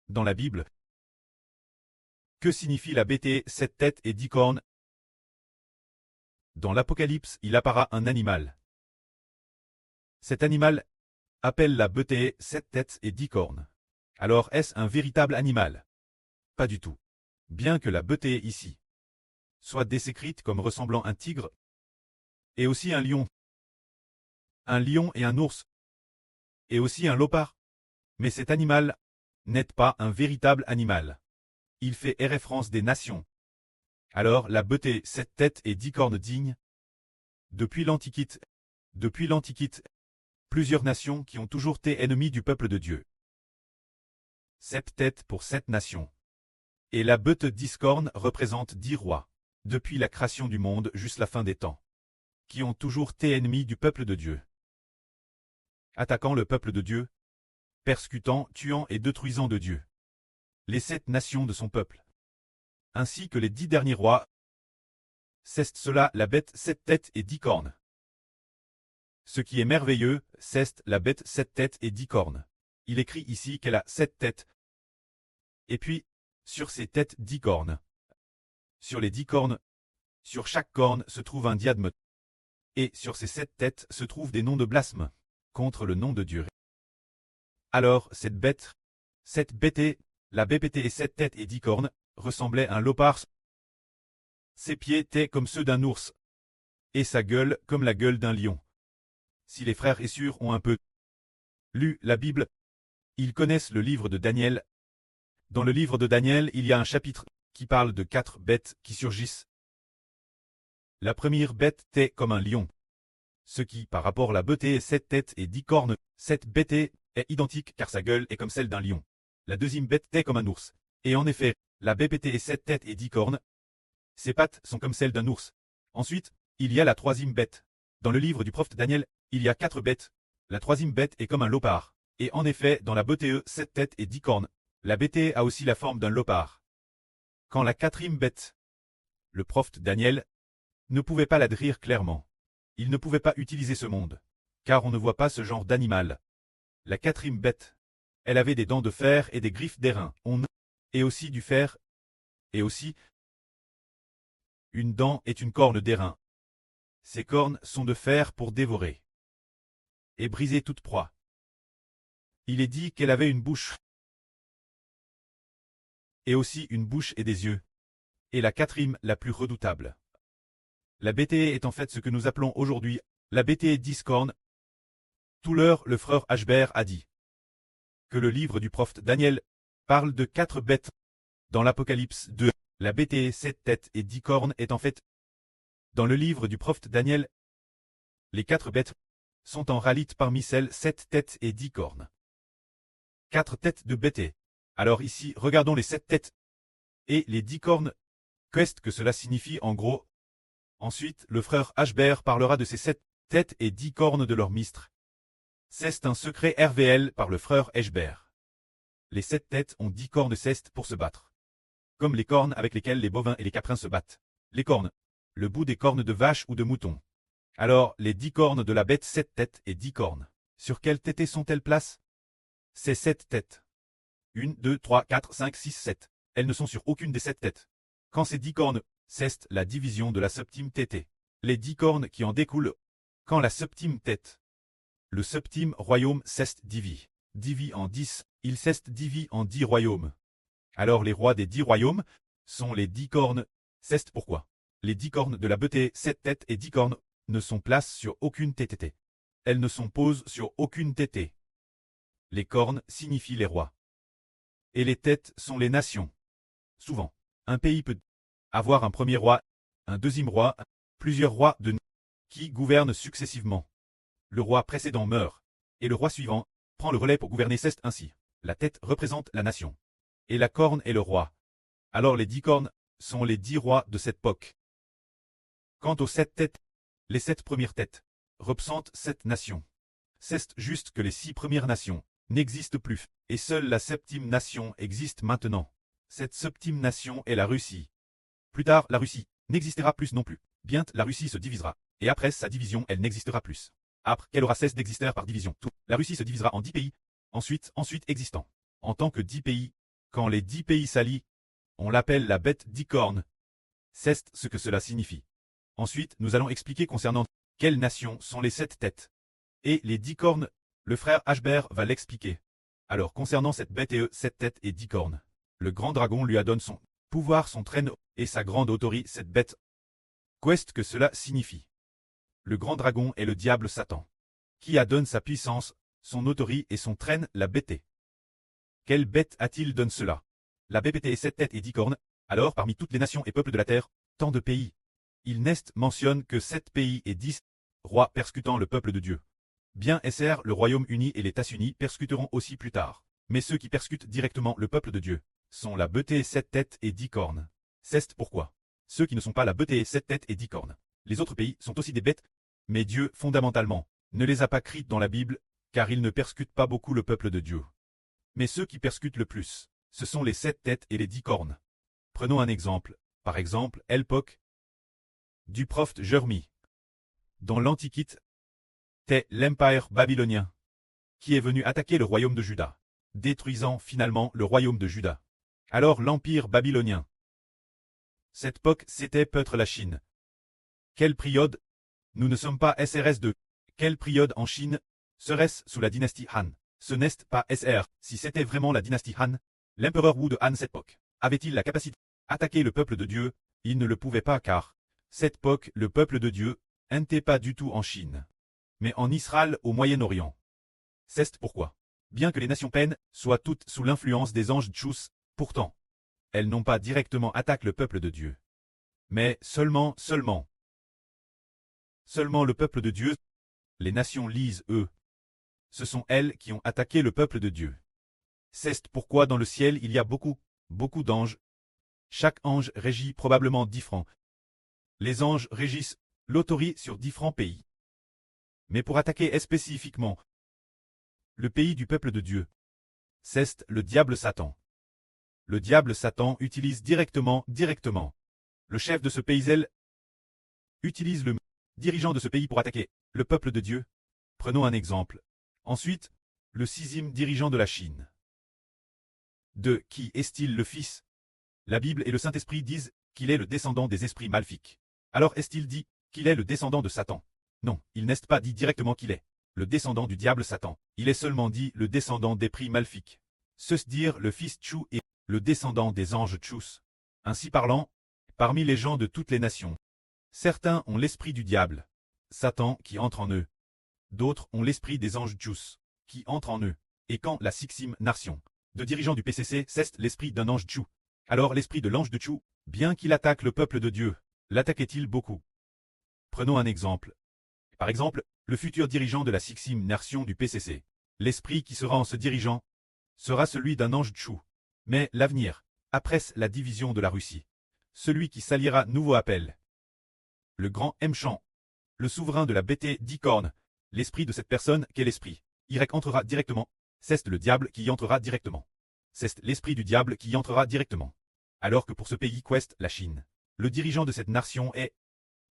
Dans la Bible, que signifie la bête, 7 têtes et 10 cornes? Dans l'Apocalypse, il apparaît un animal. Cet animal appelle la bête, 7 têtes et 10 cornes. Alors est-ce un véritable animal? Pas du tout. Bien que la bête ici soit décrite comme ressemblant à un tigre et aussi un lion et un ours et aussi un léopard, mais cet animal n'est pas un véritable animal. Il fait référence des nations. Alors la bête, 7 têtes et 10 cornes dignes. Depuis l'Antiquité, plusieurs nations qui ont toujours été ennemies du peuple de Dieu. 7 têtes pour 7 nations. Et la bête 10 cornes représente 10 rois, depuis la création du monde jusqu'à la fin des temps, qui ont toujours été ennemis du peuple de Dieu. Attaquant le peuple de Dieu, persécutant, tuant et détruisant de Dieu les 7 nations de son peuple, ainsi que les 10 derniers rois. C'est cela la bête 7 têtes et 10 cornes. Ce qui est merveilleux, c'est la bête 7 têtes et 10 cornes. Il écrit ici qu'elle a 7 têtes. Et puis, sur ces têtes 10 cornes. Sur les 10 cornes, sur chaque corne se trouve un diadème. Et sur ces 7 têtes se trouvent des noms de blasphème contre le nom de Dieu. Alors, cette bête, la bête et 7 têtes et 10 cornes, ressemblait à un léopard. Ses pieds étaient comme ceux d'un ours, et sa gueule comme la gueule d'un lion. Si les frères et sœurs ont un peu lu la Bible, ils connaissent le livre de Daniel. Dans le livre de Daniel, il y a un chapitre qui parle de 4 bêtes qui surgissent. La première bête était comme un lion. Ce qui, par rapport à la bête et 7 têtes et 10 cornes, cette bête est identique car sa gueule est comme celle d'un lion. La deuxième bête était comme un ours. Et en effet, la bête et 7 têtes et 10 cornes, ses pattes sont comme celles d'un ours. Ensuite, il y a la troisième bête. Dans le livre du prophète Daniel, il y a 4 bêtes. La troisième bête est comme un léopard. Et en effet, dans la bête 7 têtes et 10 cornes, la bête a aussi la forme d'un léopard. Quand la quatrième bête, le prophète Daniel, ne pouvait pas la décrire clairement. Il ne pouvait pas utiliser ce monde, car on ne voit pas ce genre d'animal. La quatrième bête, elle avait des dents de fer et des griffes d'airain, et aussi du fer, et aussi une dent est une corne d'airain. Ces cornes sont de fer pour dévorer et briser toute proie. Il est dit qu'elle avait une bouche, et aussi une bouche et des yeux, et la quatrième la plus redoutable. La bête est en fait ce que nous appelons aujourd'hui la bête 10 cornes. Tout l'heure, le frère Ashbert a dit que le livre du prophète Daniel parle de 4 bêtes. Dans l'Apocalypse 2, la bête 7 têtes et 10 cornes est en fait. Dans le livre du prophète Daniel, les 4 bêtes sont en réalité parmi celles 7 têtes et 10 cornes. 4 têtes de bête. Alors ici, regardons les 7 têtes et les 10 cornes. Qu'est-ce que cela signifie en gros? Ensuite, le frère Ashbert parlera de ces 7 têtes et 10 cornes de leur mistre. C'est un secret RVL par le frère Ashbert. Les 7 têtes ont 10 cornes cestes pour se battre. Comme les cornes avec lesquelles les bovins et les caprins se battent. Les cornes. Le bout des cornes de vache ou de mouton. Alors, les 10 cornes de la bête 7 têtes et 10 cornes. Sur quelle tête sont-elles placées? Ces 7 têtes. 1, 2, 3, 4, 5, 6, 7. Elles ne sont sur aucune des 7 têtes. Quand ces 10 cornes, c'est la division de la septième tête. Les 10 cornes qui en découlent. Quand la septième tête. Le septième royaume s'est divisé en 10, il s'est divisé en 10 royaumes. Alors les rois des 10 royaumes sont les 10 cornes. C'est pourquoi les 10 cornes de la bête 7 têtes et 10 cornes ne sont placées sur aucune tête. Elles ne sont posées sur aucune tête. Les cornes signifient les rois. Et les têtes sont les nations. Souvent, un pays peut avoir un premier roi, un deuxième roi, plusieurs rois qui gouvernent successivement. Le roi précédent meurt, et le roi suivant prend le relais pour gouverner. C'est ainsi. La tête représente la nation. Et la corne est le roi. Alors les 10 cornes sont les 10 rois de cette époque. Quant aux 7 têtes, les 7 premières têtes représentent 7 nations. C'est juste que les 6 premières nations n'existent plus, et seule la septième nation existe maintenant. Cette septième nation est la Russie. Plus tard, la Russie n'existera plus non plus. Bientôt, la Russie se divisera, et après sa division, elle n'existera plus. Après qu'elle aura cessé d'exister par division, la Russie se divisera en 10 pays, ensuite existants. En tant que 10 pays, Quand les 10 pays s'allient, on l'appelle la bête d'icorne. C'est ce que cela signifie. Ensuite, nous allons expliquer concernant quelles nations sont les 7 têtes. Et les 10 cornes, le frère Ashbert va l'expliquer. Alors concernant cette bête et 7 têtes et 10 cornes, le grand dragon lui a donné son pouvoir, son traîneau et sa grande autorité, cette bête. Qu'est-ce que cela signifie? Le grand dragon est le diable Satan, qui a donné sa puissance, son autorité et son traîne, la bête. Quelle bête a-t-il donné cela? La bête et 7 têtes et 10 cornes. Alors parmi toutes les nations et peuples de la terre, tant de pays. Il n'est mentionne que 7 pays et 10 rois persécutant le peuple de Dieu. Bien SR, le Royaume-Uni et les États-Unis persécuteront aussi plus tard. Mais ceux qui persécutent directement le peuple de Dieu sont la bête et 7 têtes et 10 cornes. C'est pourquoi ceux qui ne sont pas la bête et 7 têtes et 10 cornes. Les autres pays sont aussi des bêtes, mais Dieu, fondamentalement, ne les a pas écrites dans la Bible, car ils ne persécutent pas beaucoup le peuple de Dieu. Mais ceux qui persécutent le plus, ce sont les 7 têtes et les 10 cornes. Prenons un exemple, par exemple, l'époque du prophète Jérémie. Dans l'Antiquité, c'est l'Empire babylonien qui est venu attaquer le royaume de Juda, détruisant finalement le royaume de Juda. Alors l'Empire babylonien. Cette époque, c'était peut-être la Chine. Quelle période? Nous ne sommes pas SRS de. Quelle période en Chine serait-ce sous la dynastie Han? Ce n'est pas SR. Si c'était vraiment la dynastie Han, l'empereur Wu de Han cette époque, avait-il la capacité d'attaquer le peuple de Dieu? Il ne le pouvait pas car, cette époque, le peuple de Dieu n'était pas du tout en Chine, mais en Israël au Moyen-Orient. C'est pourquoi, bien que les nations païennes soient toutes sous l'influence des anges Tchous, pourtant, elles n'ont pas directement attaqué le peuple de Dieu. Mais seulement le peuple de Dieu, les nations lisent eux. Ce sont elles qui ont attaqué le peuple de Dieu. C'est pourquoi dans le ciel il y a beaucoup d'anges. Chaque ange régit probablement différents. Les anges régissent l'autorité sur différents pays. Mais pour attaquer spécifiquement le pays du peuple de Dieu, c'est le diable Satan. Le diable Satan utilise directement. Le chef de ce pays utilise le dirigeant de ce pays pour attaquer le peuple de Dieu. Prenons un exemple. Ensuite, le 6e dirigeant de la Chine. De qui est-il le fils? La Bible et le Saint-Esprit disent qu'il est le descendant des esprits maléfiques. Alors est-il dit qu'il est le descendant de Satan? Non, il n'est pas dit directement qu'il est le descendant du diable Satan. Il est seulement dit le descendant des esprits maléfiques. C'est-à-dire le fils Tchou est le descendant des anges Tchous. Ainsi parlant, parmi les gens de toutes les nations, certains ont l'esprit du diable, Satan, qui entre en eux. D'autres ont l'esprit des anges Tchous, qui entre en eux. Et quand la 6e nation de dirigeants du PCC cesse l'esprit d'un ange Tchou, alors l'esprit de l'ange de Tchou, bien qu'il attaque le peuple de Dieu, l'attaquait-il beaucoup? Prenons un exemple. Par exemple, le futur dirigeant de la 6e nation du PCC. L'esprit qui sera en ce dirigeant sera celui d'un ange Tchou. Mais l'avenir, après la division de la Russie, celui qui s'alliera nouveau appel. Le grand Mchan, le souverain de la bête d'Icorne, l'esprit de cette personne qu'est l'esprit. Y entrera directement. C'est le diable qui y entrera directement. C'est l'esprit du diable qui y entrera directement. Alors que pour ce pays qu'est la Chine, le dirigeant de cette nation est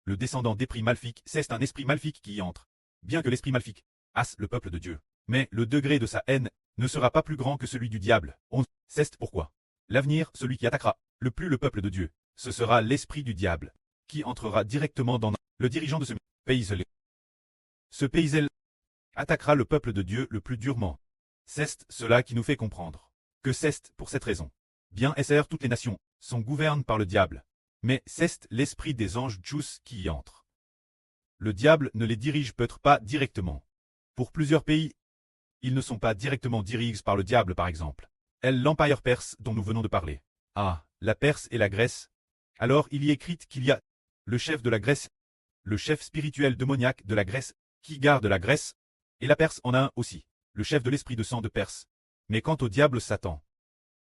le descendant d'esprit maléfique. C'est un esprit maléfique qui y entre. Bien que l'esprit maléfique hasse le peuple de Dieu, mais le degré de sa haine ne sera pas plus grand que celui du diable. C'est pourquoi l'avenir, celui qui attaquera le plus le peuple de Dieu, ce sera l'esprit du diable, qui entrera directement dans le dirigeant de ce pays. Ce pays attaquera le peuple de Dieu le plus durement. C'est cela qui nous fait comprendre que c'est pour cette raison. Bien SR, toutes les nations sont gouvernées par le diable, mais c'est l'esprit des anges Tchous qui y entre. Le diable ne les dirige peut-être pas directement. Pour plusieurs pays, ils ne sont pas directement dirigés par le diable par exemple. L'empire perse dont nous venons de parler. Ah, la Perse et la Grèce. Alors il y est écrit qu'il y a le chef de la Grèce, le chef spirituel démoniaque de la Grèce, qui garde la Grèce, et la Perse en a un aussi, le chef de l'esprit de sang de Perse. Mais quant au diable Satan,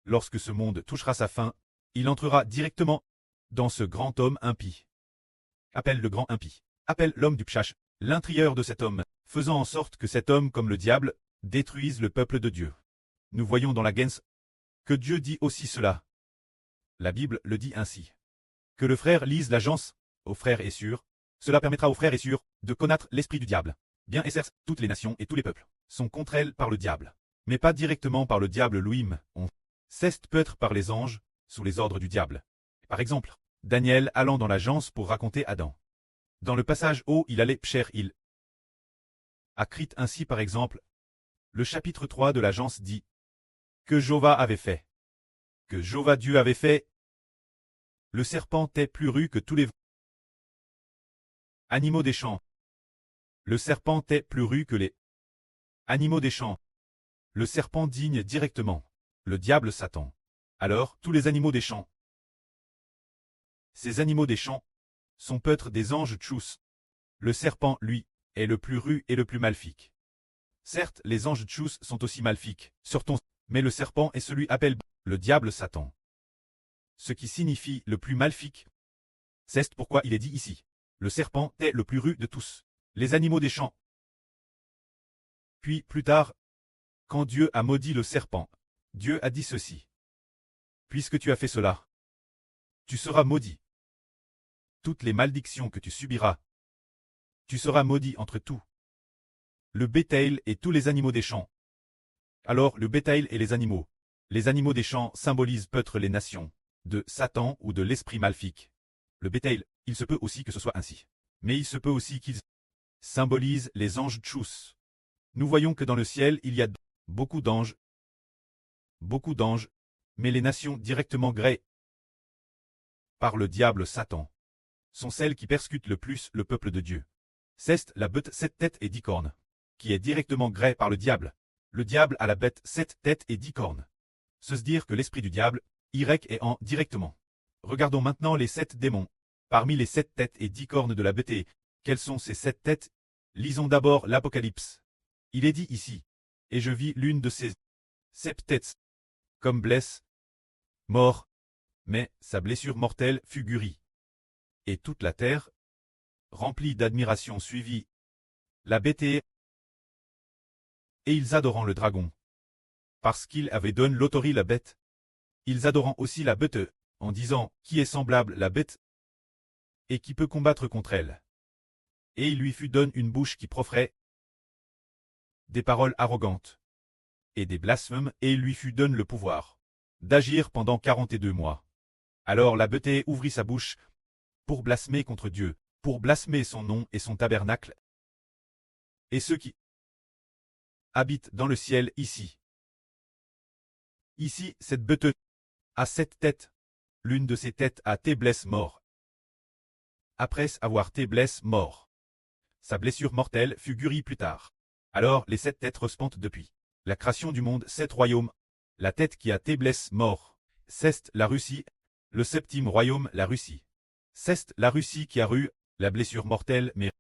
lorsque ce monde touchera sa fin, il entrera directement dans ce grand homme impie. Appelle le grand impie. Appelle l'homme du Pshach, l'intérieur de cet homme, faisant en sorte que cet homme comme le diable détruise le peuple de Dieu. Nous voyons dans la Gens que Dieu dit aussi cela. La Bible le dit ainsi. Que le frère lise l'agence aux frères et sûrs, cela permettra aux frères et sûrs de connaître l'esprit du diable. Bien SR, toutes les nations et tous les peuples sont contre elles par le diable, mais pas directement par le diable lui-même. Ceste peut être par les anges, sous les ordres du diable. Par exemple, Daniel allant dans l'agence pour raconter Adam. Dans le passage où il allait pcher il a crit ainsi par exemple. Le chapitre 3 de l'agence dit que Jéhovah avait fait. Que Jéhovah Dieu avait fait. Le serpent est plus rude que tous les animaux des champs. Le serpent est plus rude que les animaux des champs. Le serpent digne directement. Le diable Satan. Alors, tous les animaux des champs. Ces animaux des champs sont peut-être des anges tchous. Le serpent, lui, est le plus rude et le plus maléfique. Certes, les anges tchous sont aussi maléfiques, surtout, mais le serpent est celui appelé le diable Satan. Ce qui signifie le plus maléfique. C'est pourquoi il est dit ici. Le serpent est le plus rude de tous. Les animaux des champs. Puis, plus tard, quand Dieu a maudit le serpent, Dieu a dit ceci. Puisque tu as fait cela, tu seras maudit. Toutes les malédictions que tu subiras, tu seras maudit entre tout. Le bétail et tous les animaux des champs. Alors, le bétail et les animaux des champs symbolisent peut-être les nations, de Satan ou de l'esprit maléfique. Le bétail, il se peut aussi que ce soit ainsi. Mais il se peut aussi qu'ils symbolisent les anges tchous. Nous voyons que dans le ciel, il y a beaucoup d'anges, mais les nations directement gréées par le diable Satan sont celles qui persécutent le plus le peuple de Dieu. C'est la bête 7 têtes et 10 cornes, qui est directement gréée par le diable. Le diable a la bête 7 têtes et 10 cornes. Se dire que l'esprit du diable, Y est en directement. Regardons maintenant les 7 démons. Parmi les 7 têtes et 10 cornes de la bête, quelles sont ces 7 têtes? Lisons d'abord l'Apocalypse. Il est dit ici, et je vis l'une de ces 7 têtes, comme blesse, mort, mais sa blessure mortelle fut guérie. Et toute la terre, remplie d'admiration suivit la bête, et ils adorant le dragon. Parce qu'il avait donné l'autorité la bête. Ils adorant aussi la bête, en disant, qui est semblable la bête, et qui peut combattre contre elle. Et il lui fut donné une bouche qui proférait des paroles arrogantes et des blasphèmes, et il lui fut donné le pouvoir d'agir pendant 42 mois. Alors la bête ouvrit sa bouche pour blasphémer contre Dieu, pour blasphémer son nom et son tabernacle, et ceux qui habitent dans le ciel ici. Ici, cette bête a 7 têtes. L'une de ces têtes a été blessée mort. Après avoir été blessée mort, sa blessure mortelle fut guérie plus tard. Alors les 7 têtes respondent depuis la création du monde 7 royaumes. La tête qui a été blessée mort, c'est la Russie, le 7e royaume la Russie. C'est la Russie qui a eu la blessure mortelle, mais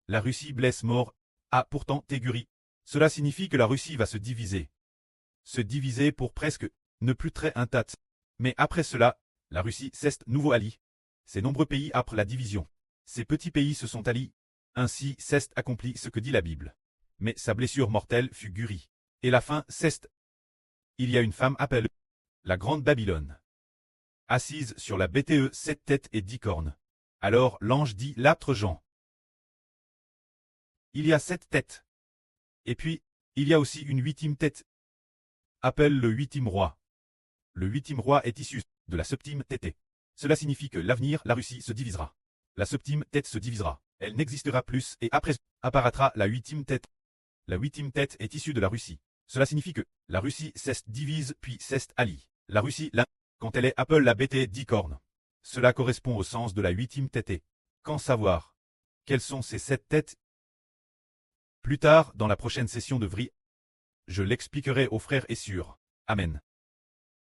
la Russie blesse mort a pourtant été guérie. Cela signifie que la Russie va se diviser. Se diviser pour presque ne plus très intact. Mais après cela, la Russie c'est nouveau allié. Ces nombreux pays après la division. Ces petits pays se sont alliés. Ainsi c'est accompli ce que dit la Bible. Mais sa blessure mortelle fut guérie. Et la fin c'est. Il y a une femme appelée la Grande Babylone, assise sur la bête 7 têtes et 10 cornes. Alors l'ange dit l'âtre Jean. Il y a 7 têtes. Et puis, il y a aussi une 8e tête. Appelle le 8e roi. Le 8e roi est issu de la 7e tête. Cela signifie que l'avenir, la Russie se divisera. La 7e tête se divisera. Elle n'existera plus et après apparaîtra la 8e tête. La 8e tête est issue de la Russie. Cela signifie que la Russie s'est divise puis s'est alliée. La Russie, quand elle est appelle la bête 10 cornes. Cela correspond au sens de la 8e tête. Qu'en savoir? Quelles sont ces 7 têtes? Plus tard, dans la prochaine session de Vri, je l'expliquerai aux frères et sœurs. Amen.